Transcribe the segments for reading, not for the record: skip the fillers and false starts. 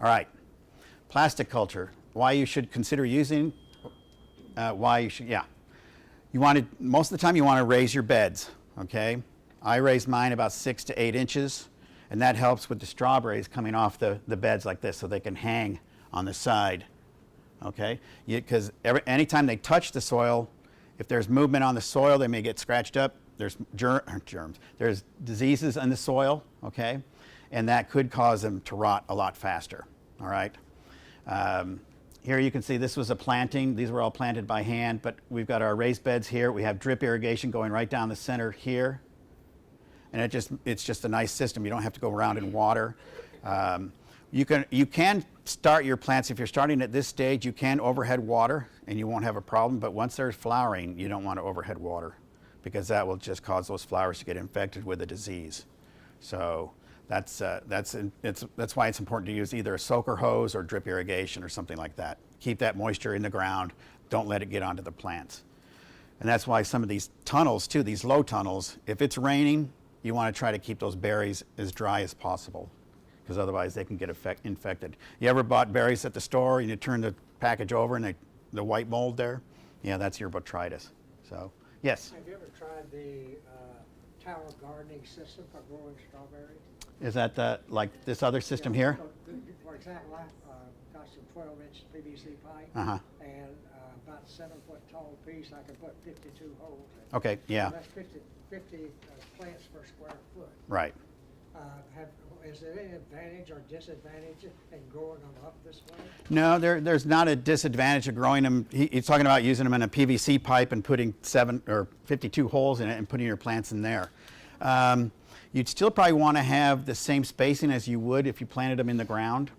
All right, Plasticulture. Why you should consider using, yeah. Most of the time you want to raise your beds, okay? I raise mine about 6 to 8 inches, and that helps with the strawberries coming off the beds like this so they can hang on the side, okay? Because anytime they touch the soil, if there's movement on the soil, they may get scratched up. There's germs. There's diseases in the soil, okay? And that could cause them to rot a lot faster, all right? Here you can see this was a planting. These were all planted by hand, but we've got our raised beds here. We have drip irrigation going right down the center here. And it's just a nice system. You don't have to go around and water. You can start your plants, if you're starting at this stage, you can overhead water and you won't have a problem, but once they're flowering, you don't want to overhead water because that will just cause those flowers to get infected with a disease. So that's why it's important to use either a soaker hose or drip irrigation or something like that. Keep that moisture in the ground. Don't let it get onto the plants. And that's why some of these tunnels too, these low tunnels, if it's raining, you want to try to keep those berries as dry as possible because otherwise they can get infected. You ever bought berries at the store and you turn the package over and the white mold there? Yeah, that's your botrytis. So, yes? Have you ever tried the tower gardening system for growing strawberries? Is that like this other system here? For example, I've got some 12-inch PVC pipe and about 7-foot tall piece. I can put 52 holes in. Okay, yeah. And that's 50 plants per square foot. Right. Is there any advantage or disadvantage in growing them up this way? No, there's not a disadvantage of growing them. He's talking about using them in a PVC pipe and putting 7 or 52 holes in it and putting your plants in there. You'd still probably want to have the same spacing as you would if you planted them in the ground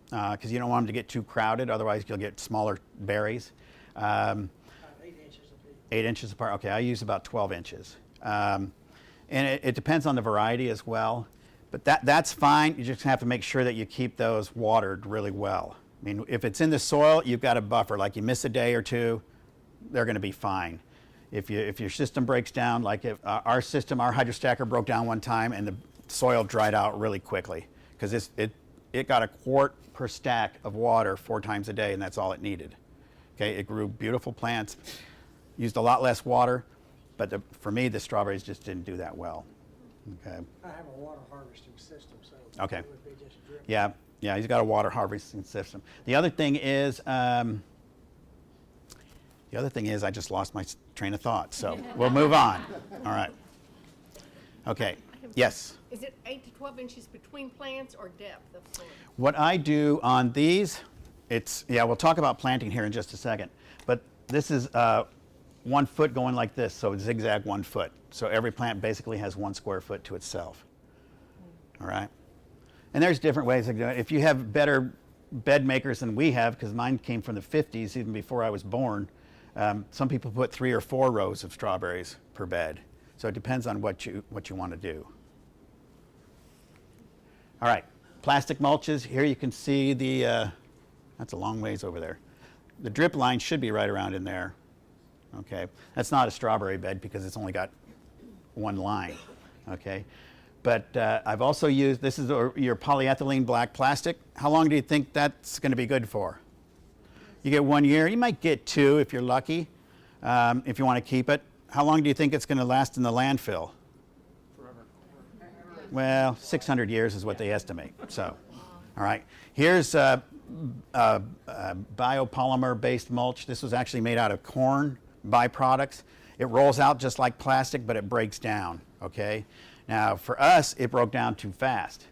because you don't want them to get too crowded, otherwise you'll get smaller berries. 8 inches apiece. 8 inches apart. Okay, I use about 12 inches. And it depends on the variety as well. But that's fine. You just have to make sure that you keep those watered really well. I mean, if it's in the soil, you've got a buffer. Like you miss a day or two, they're going to be fine. If your system breaks down, like if our hydrostacker broke down one time and the soil dried out really quickly because it got a quart per stack of water 4 times a day, and that's all it needed. Okay, it grew beautiful plants, used a lot less water, but for me, the strawberries just didn't do that well. Okay. I have a water harvesting system, so okay. it would be just drip. Yeah, he's got a water harvesting system. The other thing is, I just lost my train of thought, so we'll move on. All right. Okay. Yes. Is it 8 to 12 inches between plants or depth of soil? What I do on these, we'll talk about planting here in just a second, but this is 1 foot going like this, so zigzag 1 foot. So every plant basically has 1 square foot to itself. All right? And there's different ways of doing it. If you have better bed makers than we have, because mine came from the 50s, even before I was born, some people put 3 or 4 rows of strawberries per bed. So it depends on what you want to do. All right, plastic mulches. Here you can see that's a long ways over there. The drip line should be right around in there. Okay, that's not a strawberry bed because it's only got 1 line. Okay, but I've also used, this is your polyethylene black plastic. How long do you think that's going to be good for? You get 1 year. You might get 2 if you're lucky, if you want to keep it. How long do you think it's going to last in the landfill? Forever. Well, 600 years is what they estimate. So, all right. Here's biopolymer-based mulch. This was actually made out of corn byproducts. It rolls out just like plastic, but it breaks down, okay? Now, for us, it broke down too fast.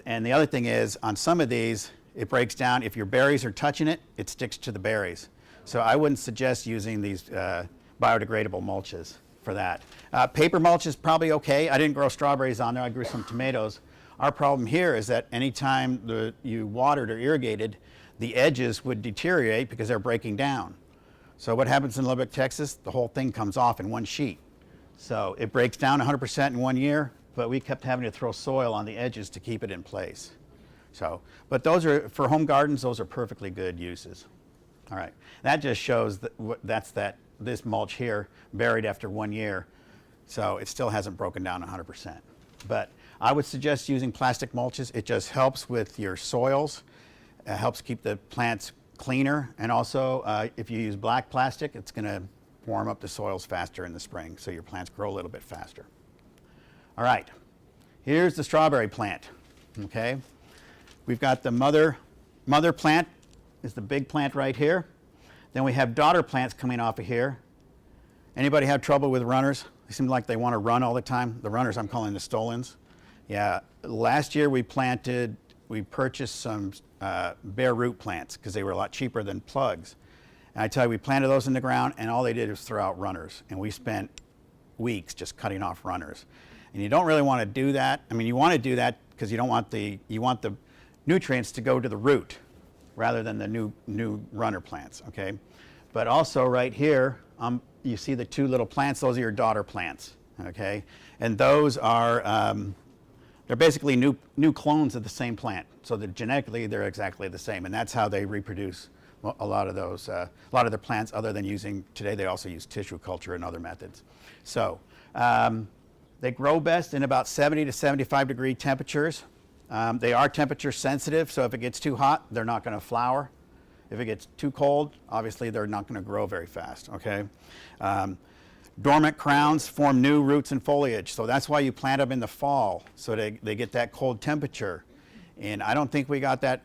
And the other thing is, on some of these, it breaks down. If your berries are touching it, it sticks to the berries. So I wouldn't suggest using these biodegradable mulches for that. Paper mulch is probably okay. I didn't grow strawberries on there. I grew some tomatoes. Our problem here is that anytime you watered or irrigated, the edges would deteriorate because they're breaking down. So what happens in Lubbock, Texas? The whole thing comes off in one sheet. So it breaks down 100% in 1 year, but we kept having to throw soil on the edges to keep it in place. So, but those are, for home gardens, those are perfectly good uses. All right, that just shows that this mulch here buried after 1 year, so it still hasn't broken down 100%. But I would suggest using plastic mulches. It just helps with your soils. It helps keep the plants cleaner. And also, if you use black plastic, it's going to warm up the soils faster in the spring, so your plants grow a little bit faster. All right, here's the strawberry plant, okay? We've got the mother plant is the big plant right here. Then we have daughter plants coming off of here. Anybody have trouble with runners? They seem like they want to run all the time. The runners, I'm calling the stolons. Yeah, last year we purchased some bare root plants because they were a lot cheaper than plugs. And I tell you, we planted those in the ground and all they did was throw out runners. And we spent weeks just cutting off runners. And you don't really want to do that. I mean, you want to do that because you want the nutrients to go to the root rather than the new runner plants, okay? But also right here, you see the two little plants, those are your daughter plants, okay? And those are, they're basically new clones of the same plant. So that genetically, they're exactly the same. And that's how they reproduce a lot of those, a lot of their plants other than using, today they also use tissue culture and other methods. So they grow best in about 70 to 75 degree temperatures. They are temperature sensitive, so if it gets too hot, they're not going to flower. If it gets too cold, obviously they're not going to grow very fast, okay? Dormant crowns form new roots and foliage, so that's why you plant them in the fall, so they get that cold temperature. And I don't think we got that.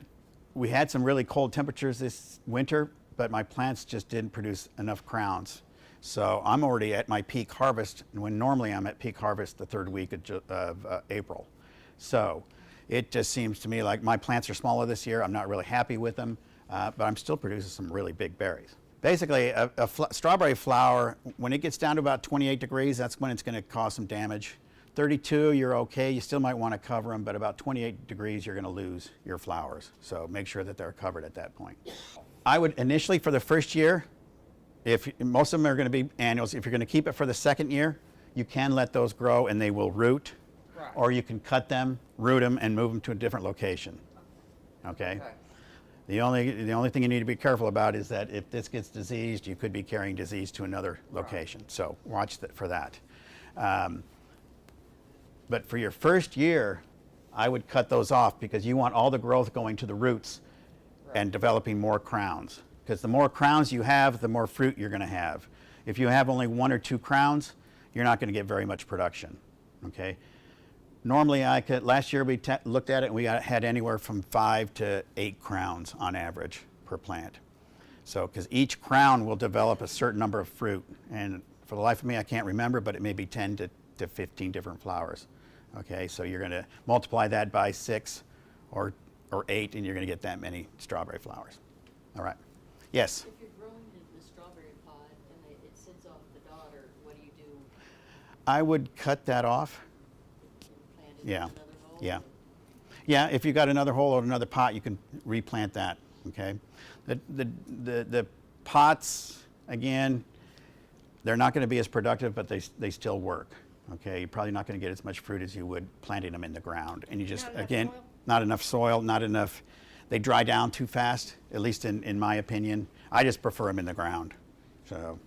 We had some really cold temperatures this winter, but my plants just didn't produce enough crowns. So I'm already at my peak harvest, when normally I'm at peak harvest the third week of April. So it just seems to me like my plants are smaller this year. I'm not really happy with them, but I'm still producing some really big berries. Basically, a strawberry flower, when it gets down to about 28 degrees, that's when it's going to cause some damage. 32, you're okay. You still might want to cover them, but about 28 degrees, you're going to lose your flowers. So make sure that they're covered at that point. I would initially, for the first year, if most of them are going to be annuals, if you're going to keep it for the second year, you can let those grow and they will root. Right. Or you can cut them, root them, and move them to a different location. Okay? The only thing you need to be careful about is that if this gets diseased, you could be carrying disease to another location. So watch for that. But for your first year, I would cut those off because you want all the growth going to the roots and developing more crowns. Because the more crowns you have, the more fruit you're going to have. If you have only 1 or 2 crowns, you're not going to get very much production. Okay? Normally, last year we looked at it and we had anywhere from 5 to 8 crowns on average per plant. So, because each crown will develop a certain number of fruit. And for the life of me, I can't remember, but it may be 10 to 15 different flowers. Okay, so you're going to multiply that by 6 or 8, and you're going to get that many strawberry flowers. All right. Yes? If you're growing the strawberry pod and it sits off the daughter, what do you do? I would cut that off. Plant it in Yeah. another hole? Yeah. Yeah, if you've got another hole or another pot, you can replant that, okay? The pots, again, they're not going to be as productive, but they still work, okay? You're probably not going to get as much fruit as you would planting them in the ground. And you just, Not enough again, soil? not enough soil, not enough, they dry down too fast, at least in my opinion. I just prefer them in the ground, so.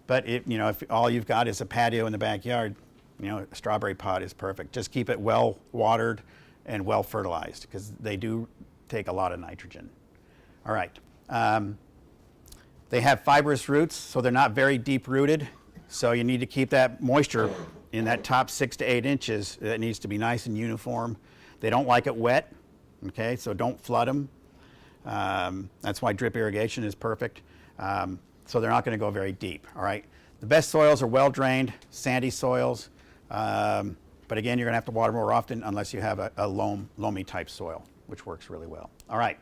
But if all you've got is a patio in the backyard, a strawberry pot is perfect. Just keep it well watered and well fertilized because they do take a lot of nitrogen. All right. They have fibrous roots, so they're not very deep rooted. So you need to keep that moisture in that top 6 to 8 inches. It needs to be nice and uniform. They don't like it wet, okay? So don't flood them. That's why drip irrigation is perfect. So they're not going to go very deep, all right? The best soils are well drained, sandy soils. But again, you're going to have to water more often unless you have a loamy type soil, which works really well. All right.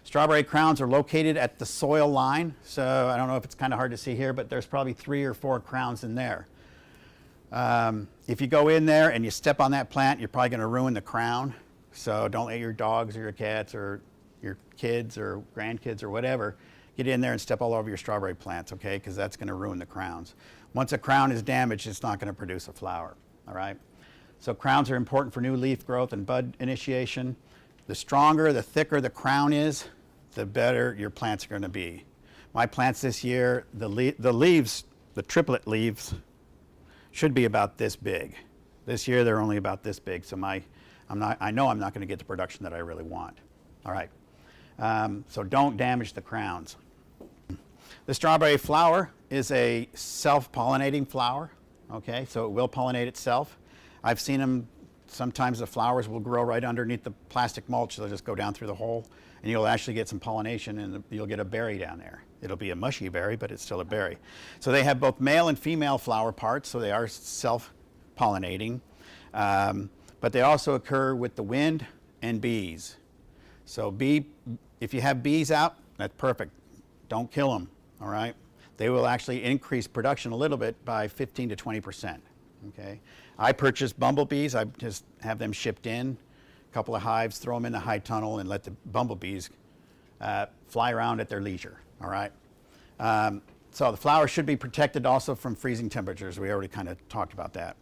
Strawberry crowns are located at the soil line. So I don't know if it's kind of hard to see here, but there's probably 3 or 4 crowns in there. If you go in there and you step on that plant, you're probably going to ruin the crown. So don't let your dogs or your cats or your kids or grandkids or whatever get in there and step all over your strawberry plants, okay? Because that's going to ruin the crowns. Once a crown is damaged, it's not going to produce a flower, all right? So crowns are important for new leaf growth and bud initiation. The stronger, the thicker the crown is, the better your plants are going to be. My plants this year, the leaves, the triplet leaves, should be about this big. This year they're only about this big, so my I know I'm not going to get the production that I really want. All right. So don't damage the crowns. The strawberry flower is a self-pollinating flower. Okay, so it will pollinate itself. I've seen them. Sometimes the flowers will grow right underneath the plastic mulch. They'll just go down through the hole, and you'll actually get some pollination, and you'll get a berry down there. It'll be a mushy berry, but it's still a berry. So they have both male and female flower parts, so they are self-pollinating. But they also occur with the wind and bees. So if you have bees out, that's perfect. Don't kill them, all right? They will actually increase production a little bit by 15 to 20%, okay? I purchase bumblebees. I just have them shipped in, a couple of hives, throw them in the high tunnel, and let the bumblebees fly around at their leisure, all right? So the flowers should be protected also from freezing temperatures. We already kind of talked about that.